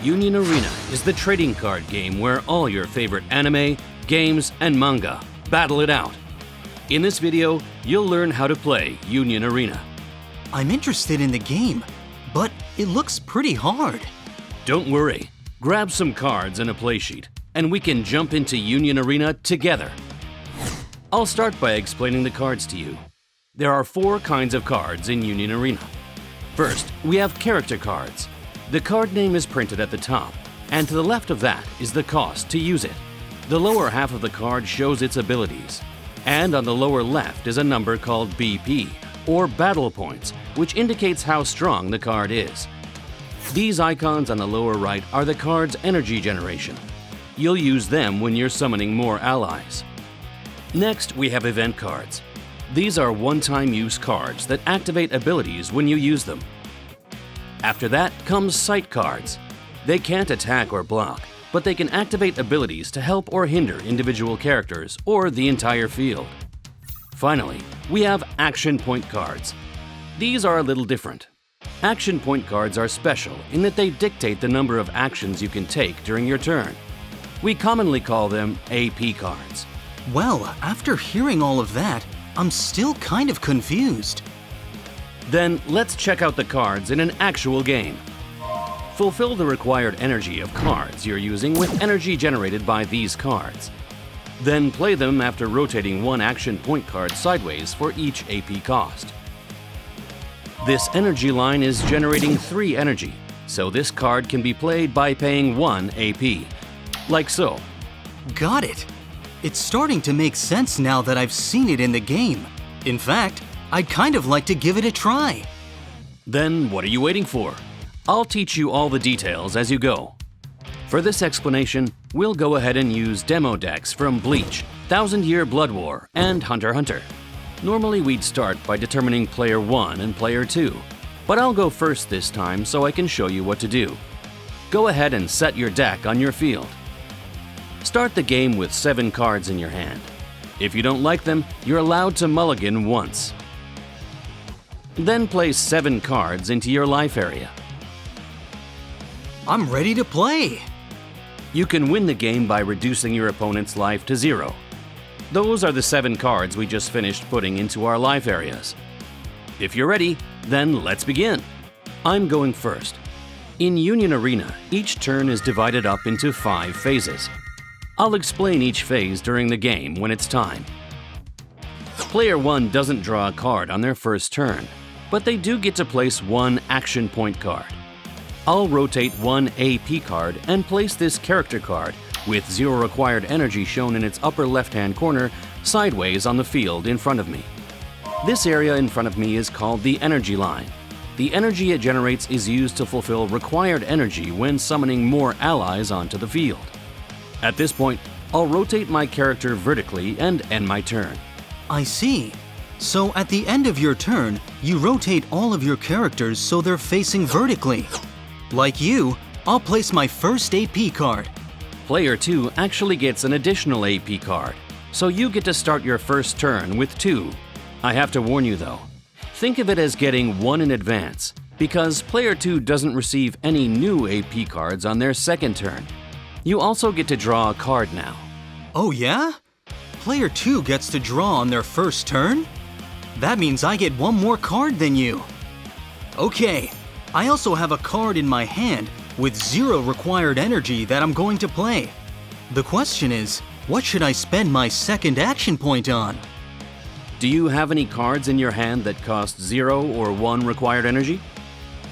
Union Arena is the trading card game where all your favorite anime, games, and manga battle it out. In this video, you'll learn how to play Union Arena. I'm interested in the game, but it looks pretty hard. Don't worry, grab some cards and a playsheet, and we can jump into Union Arena together. I'll start by explaining the cards to you. There are 4 kinds of cards in Union Arena. First, we have character cards. The card name is printed at the top, and to the left of that is the cost to use it. The lower half of the card shows its abilities, and on the lower left is a number called BP, or battle points, which indicates how strong the card is. These icons on the lower right are the card's energy generation. You'll use them when you're summoning more allies. Next, we have event cards. These are one-time use cards that activate abilities when you use them. After that comes sight cards. They can't attack or block, but they can activate abilities to help or hinder individual characters or the entire field. Finally, we have action point cards. These are a little different. Action point cards are special in that they dictate the number of actions you can take during your turn. We commonly call them AP cards. Well, after hearing all of that, I'm still kind of confused. Then let's check out the cards in an actual game. Fulfill the required energy of cards you're using with energy generated by these cards. Then play them after rotating one action point card sideways for each AP cost. This energy line is generating 3 energy, so this card can be played by paying 1 AP, like so. Got it! It's starting to make sense now that I've seen it in the game. In fact, I'd kind of like to give it a try. Then what are you waiting for? I'll teach you all the details as you go. For this explanation, we'll go ahead and use demo decks from Bleach, Thousand Year Blood War, and Hunter x Hunter. Normally we'd start by determining Player 1 and Player 2, but I'll go first this time so I can show you what to do. Go ahead and set your deck on your field. Start the game with 7 cards in your hand. If you don't like them, you're allowed to mulligan once. Then place 7 cards into your life area. I'm ready to play! You can win the game by reducing your opponent's life to 0. Those are the 7 cards we just finished putting into our life areas. If you're ready, then let's begin. I'm going first. In Union Arena, each turn is divided up into 5 phases. I'll explain each phase during the game when it's time. Player 1 doesn't draw a card on their first turn, but they do get to place 1 action point card. I'll rotate 1 AP card and place this character card, with 0 required energy shown in its upper left-hand corner, sideways on the field in front of me. This area in front of me is called the energy line. The energy it generates is used to fulfill required energy when summoning more allies onto the field. At this point, I'll rotate my character vertically and end my turn. I see. So at the end of your turn, you rotate all of your characters so they're facing vertically. Like you, I'll place my first AP card. Player 2 actually gets an additional AP card, so you get to start your first turn with 2. I have to warn you though, think of it as getting 1 in advance, because Player 2 doesn't receive any new AP cards on their second turn. You also get to draw a card now. Oh yeah? Player 2 gets to draw on their first turn? That means I get 1 more card than you. Okay, I also have a card in my hand with 0 required energy that I'm going to play. The question is, what should I spend my second action point on? Do you have any cards in your hand that cost 0 or 1 required energy?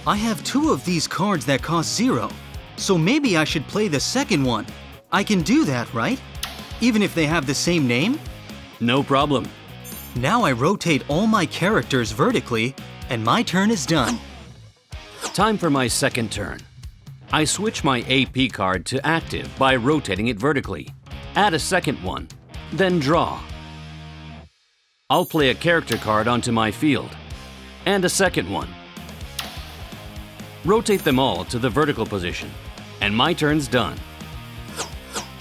I have 2 of these cards that cost 0. So maybe I should play the second one. I can do that, right? Even if they have the same name? No problem. Now I rotate all my characters vertically, and my turn is done. Time for my second turn. I switch my AP card to active by rotating it vertically. Add a second one, then draw. I'll play a character card onto my field, and a second one. Rotate them all to the vertical position, and my turn's done.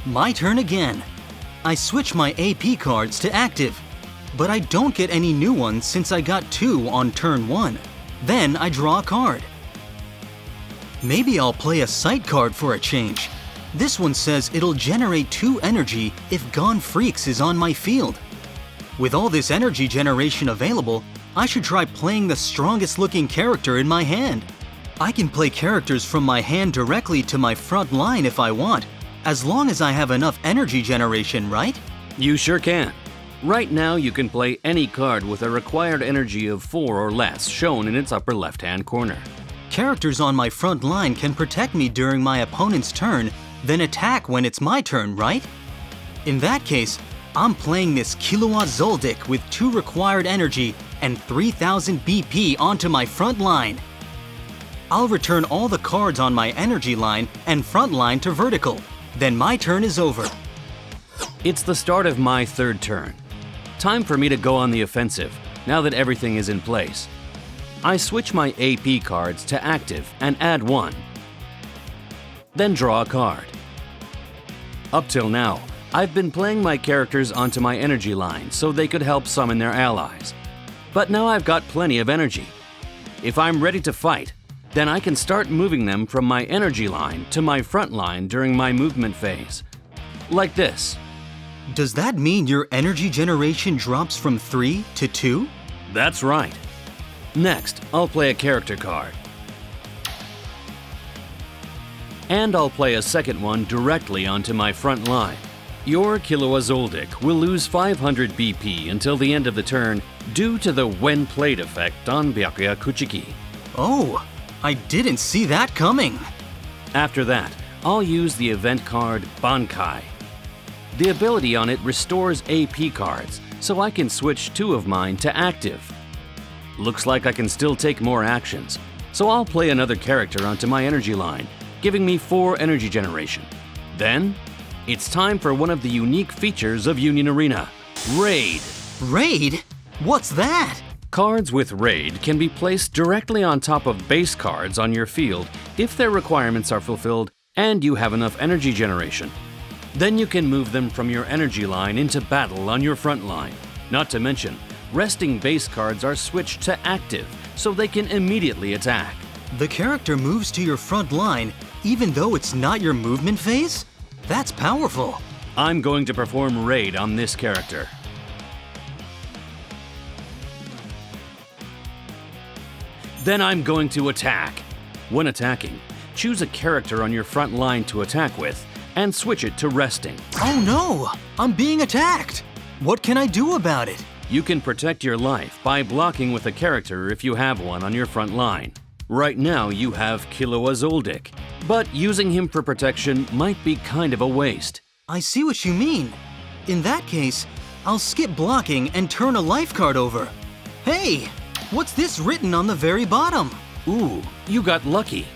My turn again. I switch my AP cards to active, but I don't get any new ones since I got 2 on turn 1. Then I draw a card. Maybe I'll play a sight card for a change. This one says it'll generate 2 energy if Gone Freaks is on my field. With all this energy generation available, I should try playing the strongest looking character in my hand. I can play characters from my hand directly to my front line if I want, as long as I have enough energy generation, right? You sure can. Right now, you can play any card with a required energy of 4 or less shown in its upper left-hand corner. Characters on my front line can protect me during my opponent's turn, then attack when it's my turn, right? In that case, I'm playing this Killua Zoldyck with 2 required energy and 3000 BP onto my front line. I'll return all the cards on my energy line and front line to vertical. Then my turn is over. It's the start of my 3rd turn. Time for me to go on the offensive, now that everything is in place. I switch my AP cards to active and add 1. Then draw a card. Up till now, I've been playing my characters onto my energy line so they could help summon their allies. But now I've got plenty of energy. If I'm ready to fight, then I can start moving them from my energy line to my front line during my movement phase. Like this. Does that mean your energy generation drops from 3 to 2? That's right. Next, I'll play a character card. And I'll play a second one directly onto my front line. Your Killua Zoldyck will lose 500 BP until the end of the turn due to the when played effect on Byakuya Kuchiki. Oh, I didn't see that coming. After that, I'll use the event card Bankai. The ability on it restores AP cards, so I can switch 2 of mine to active. Looks like I can still take more actions, so I'll play another character onto my energy line, giving me 4 energy generation. Then, it's time for one of the unique features of Union Arena, Raid. Raid? What's that? Cards with Raid can be placed directly on top of base cards on your field if their requirements are fulfilled and you have enough energy generation. Then you can move them from your energy line into battle on your front line. Not to mention, resting base cards are switched to active so they can immediately attack. The character moves to your front line even though it's not your movement phase? That's powerful. I'm going to perform Raid on this character. Then I'm going to attack. When attacking, choose a character on your front line to attack with and switch it to resting. Oh no! I'm being attacked! What can I do about it? You can protect your life by blocking with a character if you have one on your front line. Right now you have Killua Zoldyck, but using him for protection might be kind of a waste. I see what you mean. In that case, I'll skip blocking and turn a life card over. Hey! What's this written on the very bottom? Ooh, you got lucky.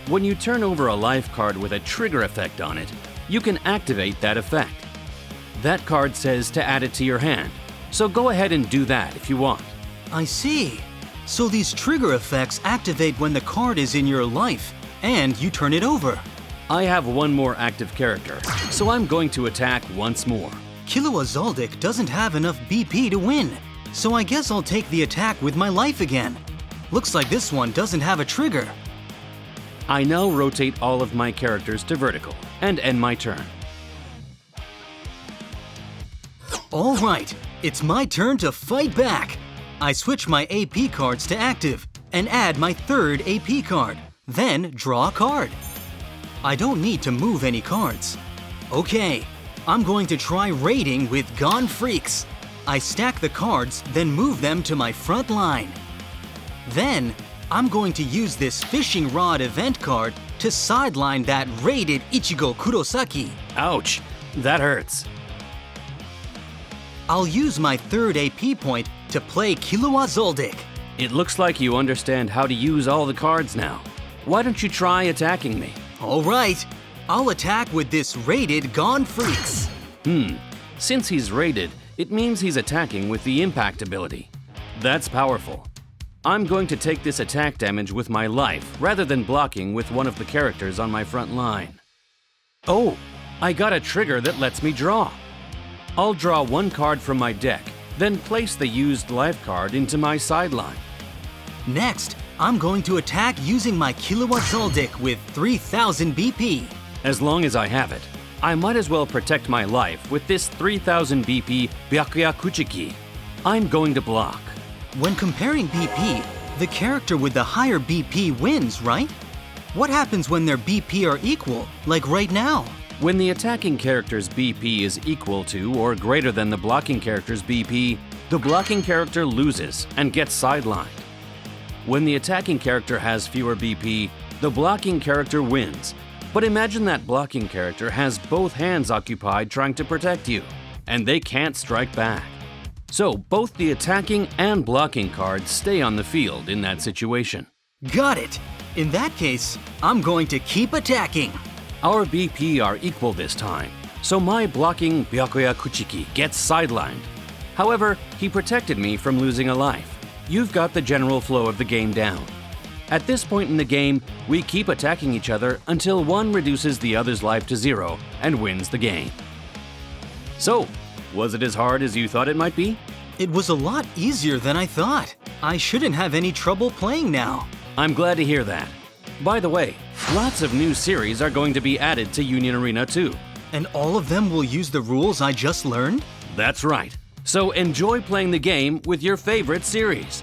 When you turn over a life card with a trigger effect on it, you can activate that effect. That card says to add it to your hand, so go ahead and do that if you want. I see. So these trigger effects activate when the card is in your life, and you turn it over. I have one more active character, so I'm going to attack once more. Killua Zoldyck doesn't have enough BP to win, so I guess I'll take the attack with my life again. Looks like this one doesn't have a trigger. I now rotate all of my characters to vertical and end my turn. All right, it's my turn to fight back. I switch my AP cards to active and add my 3rd AP card, then draw a card. I don't need to move any cards. Okay, I'm going to try raiding with Gone Freaks. I stack the cards, then move them to my front line. Then, I'm going to use this fishing rod event card to sideline that raided Ichigo Kurosaki. Ouch, that hurts. I'll use my 3rd AP point to play Killua Zoldyck. It looks like you understand how to use all the cards now. Why don't you try attacking me? All right, I'll attack with this raided Gone Freaks. Since he's raided, it means he's attacking with the impact ability. That's powerful. I'm going to take this attack damage with my life rather than blocking with one of the characters on my front line. Oh, I got a trigger that lets me draw. I'll draw 1 card from my deck, then place the used life card into my sideline. Next, I'm going to attack using my Kilowatt Zoldyck with 3000 BP. As long as I have it, I might as well protect my life with this 3000 BP Byakuya Kuchiki. I'm going to block. When comparing BP, the character with the higher BP wins, right? What happens when their BP are equal, like right now? When the attacking character's BP is equal to or greater than the blocking character's BP, the blocking character loses and gets sidelined. When the attacking character has fewer BP, the blocking character wins. But imagine that blocking character has both hands occupied trying to protect you, and they can't strike back. So both the attacking and blocking cards stay on the field in that situation. Got it! In that case, I'm going to keep attacking. Our BP are equal this time, so my blocking Byakuya Kuchiki gets sidelined. However, he protected me from losing a life. You've got the general flow of the game down. At this point in the game, we keep attacking each other until one reduces the other's life to 0 and wins the game. So, was it as hard as you thought it might be? It was a lot easier than I thought. I shouldn't have any trouble playing now. I'm glad to hear that. By the way, lots of new series are going to be added to Union Arena too. And all of them will use the rules I just learned? That's right. So enjoy playing the game with your favorite series.